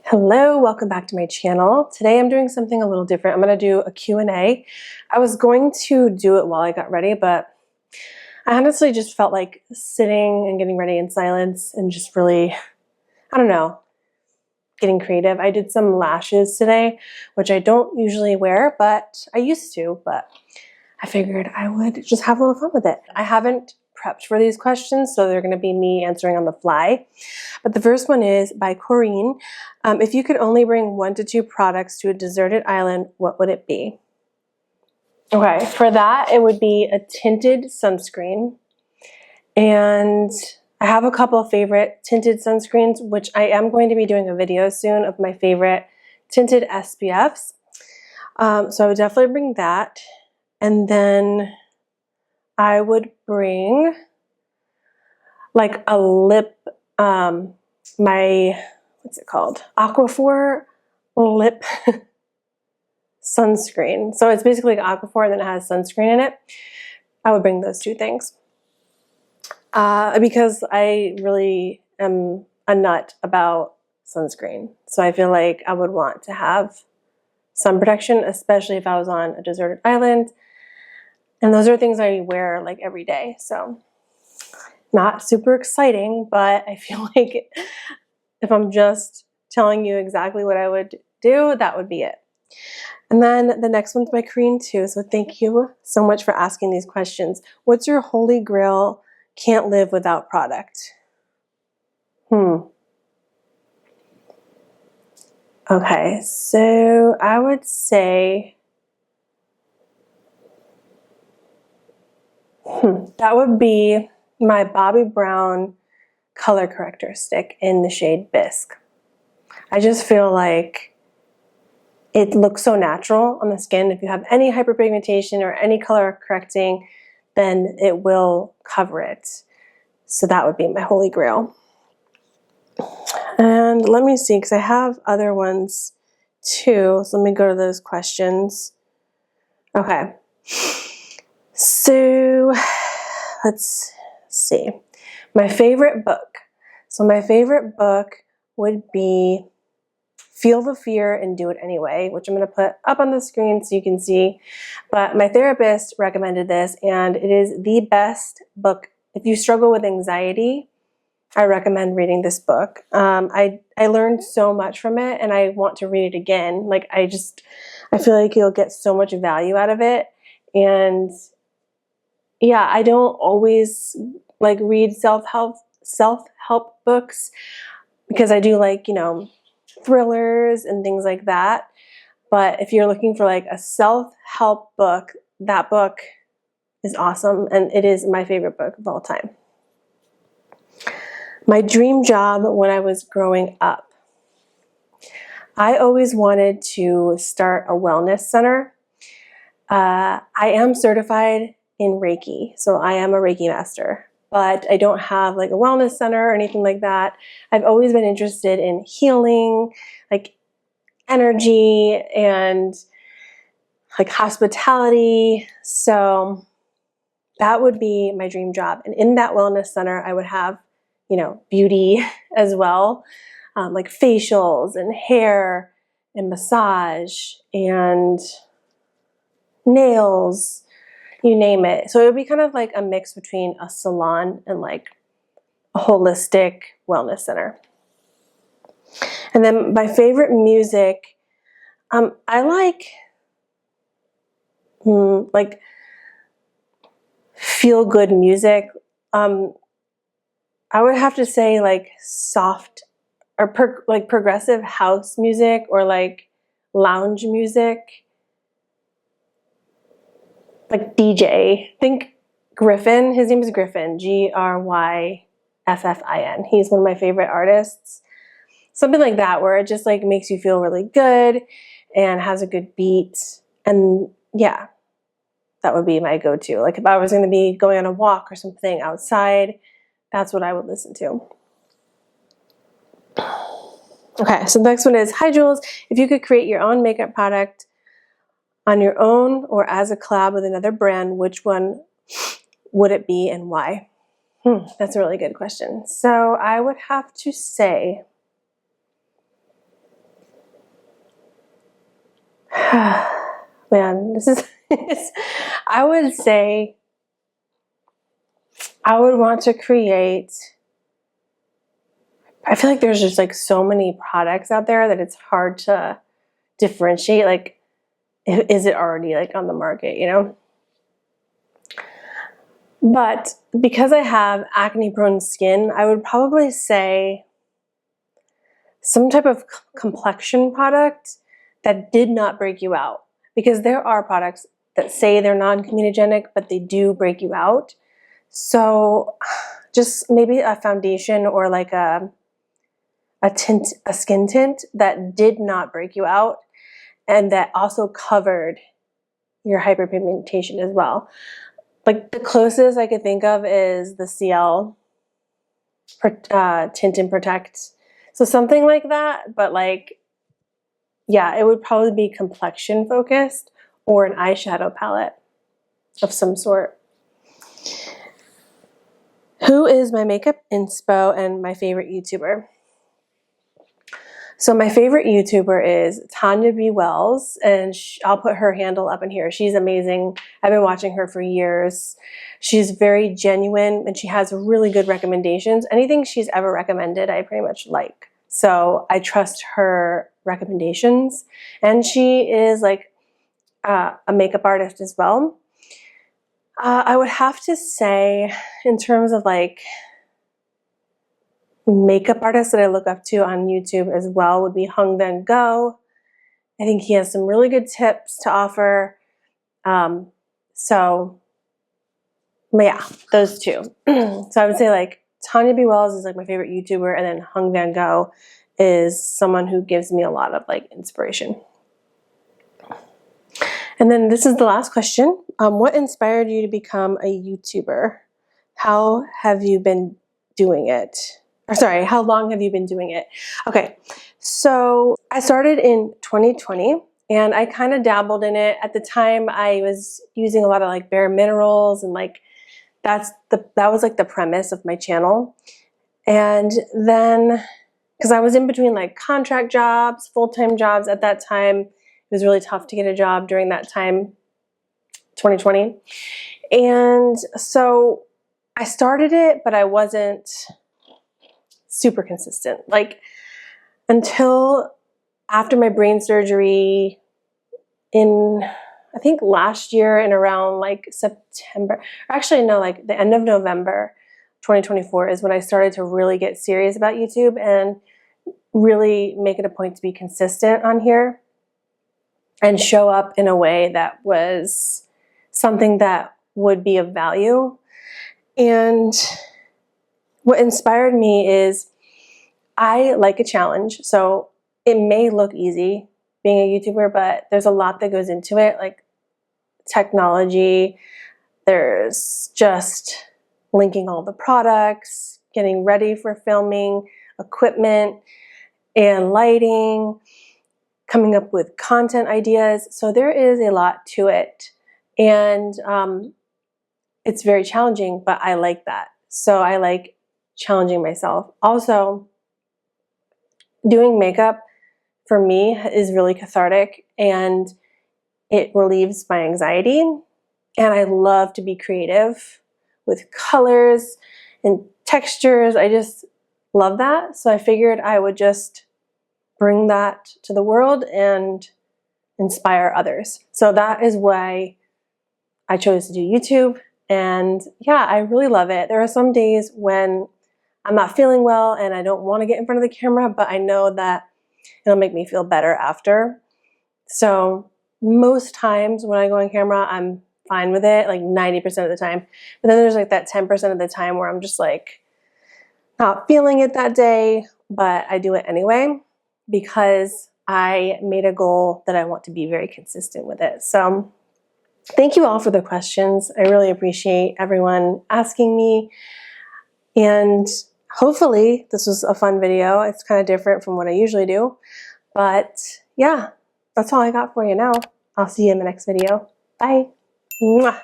Hello, welcome back to my channel. Today I'm doing something a little different. I'm going to do a Q&A. I was going to do it while I got ready, but I honestly just felt like sitting and getting ready in silence and just really, I don't know, getting creative. I did some lashes today, which I don't usually wear, but I used to, but I figured I would just have a little fun with it. I haven't prepped for these questions, so they're going to be me answering on the fly. But the first one is by Corinne. If you could only bring 1 to 2 products to a deserted island, what would it be? Okay, for that, it would be a tinted sunscreen. And I have a couple of favorite tinted sunscreens, which I am going to be doing a video soon of my favorite tinted SPFs. So I would definitely bring that. And then I would bring like a lip, what's it called? Aquaphor lip sunscreen. So it's basically like Aquaphor and then it has sunscreen in it. I would bring those two things. Because I really am a nut about sunscreen. So I feel like I would want to have sun protection, especially if I was on a deserted island. And those are things I wear like every day. So not super exciting, but I feel like if I'm just telling you exactly what I would do, that would be it. And then the next one's by Corinne too. So thank you so much for asking these questions. What's your holy grail can't live without product? Okay, so I would say that would be my Bobbi Brown color corrector stick in the shade Bisque. I just feel like it looks so natural on the skin. If you have any hyperpigmentation or any color correcting, then it will cover it. So that would be my holy grail. And let me see, because I have other ones too. So let me go to those questions. Okay. So let's see. My favorite book. So my favorite book would be Feel the Fear and Do It Anyway, which I'm going to put up on the screen so you can see. But my therapist recommended this, and it is the best book. If you struggle with anxiety, I recommend reading this book. I learned so much from it, and I want to read it again. Like I feel like you'll get so much value out of it. And yeah, I don't always like read self-help books because I do like, you know, thrillers and things like that. But if you're looking for like a self-help book, that book is awesome, and it is my favorite book of all time. My dream job when I was growing up. I always wanted to start a wellness center. I am certified in Reiki, so I am a Reiki master, but I don't have like a wellness center or anything like that. I've always been interested in healing, like energy and like hospitality. So that would be my dream job. And in that wellness center, I would have, you know, beauty as well, like facials and hair and massage and nails, you name it. So it would be kind of like a mix between a salon and like a holistic wellness center. And then my favorite music, I like feel good music. I would have to say like soft or like progressive house music or like lounge music. Like DJ. Think Griffin. His name is Griffin. Gryffin. He's one of my favorite artists. Something like that where it just like makes you feel really good and has a good beat. And yeah, that would be my go-to. Like if I was going to be going on a walk or something outside, that's what I would listen to. Okay, so the next one is, hi Jules, if you could create your own makeup product on your own or as a collab with another brand, which one would it be and why? That's a really good question. So I would have to say Man, this is, I would say I would want to create, I feel like there's just like so many products out there that it's hard to differentiate. Like, is it already like on the market, you know? But because I have acne prone skin, I would probably say some type of complexion product that did not break you out. Because there are products that say they're non-comedogenic, but they do break you out. So just maybe a foundation or like a skin tint that did not break you out and that also covered your hyperpigmentation as well. Like the closest I could think of is the CL Tint and Protect. So something like that, but like, yeah, it would probably be complexion focused or an eyeshadow palette of some sort. Who is my makeup inspo and my favorite YouTuber? So my favorite YouTuber is Tanya B. Wells, and I'll put her handle up in here. She's amazing. I've been watching her for years. She's very genuine, and she has really good recommendations. Anything she's ever recommended, I pretty much like. So I trust her recommendations. And she is like a makeup artist as well. I would have to say, in terms of like makeup artists that I look up to on YouTube as well, would be Hung Van Go. I think he has some really good tips to offer. So yeah, those two. So I would say like Tanya B. Wells is like my favorite YouTuber, and then Hung Van Go is someone who gives me a lot of like inspiration. And then this is the last question. What inspired you to become a YouTuber? How have you been doing it? Or sorry, how long have you been doing it? Okay, so I started in 2020 and I kind of dabbled in it. At the time I was using a lot of like bare minerals and like that was like the premise of my channel. And then, because I was in between like contract jobs, full-time jobs at that time, it was really tough to get a job during that time, 2020. And so I started it, but I wasn't super consistent. Like until after my brain surgery in, I think last year in around like September, actually no, like the end of November 2024 is when I started to really get serious about YouTube and really make it a point to be consistent on here and show up in a way that was something that would be of value. And what inspired me is I like a challenge. So it may look easy being a YouTuber, but there's a lot that goes into it, like technology. There's just linking all the products, getting ready for filming, equipment, and lighting, coming up with content ideas. So there is a lot to it. And it's very challenging, but I like that. So I like challenging myself. Also, doing makeup for me is really cathartic and it relieves my anxiety. And I love to be creative with colors and textures. I just love that. So I figured I would just bring that to the world and inspire others. So that is why I chose to do YouTube. And yeah, I really love it. There are some days when I'm not feeling well and I don't want to get in front of the camera, but I know that it'll make me feel better after. So most times when I go on camera, I'm fine with it, like 90% of the time. But then there's like that 10% of the time where I'm just like not feeling it that day, but I do it anyway because I made a goal that I want to be very consistent with it. So thank you all for the questions. I really appreciate everyone asking me. And hopefully this was a fun video. It's kind of different from what I usually do. But yeah, that's all I got for you now. I'll see you in the next video. Bye. Mwah.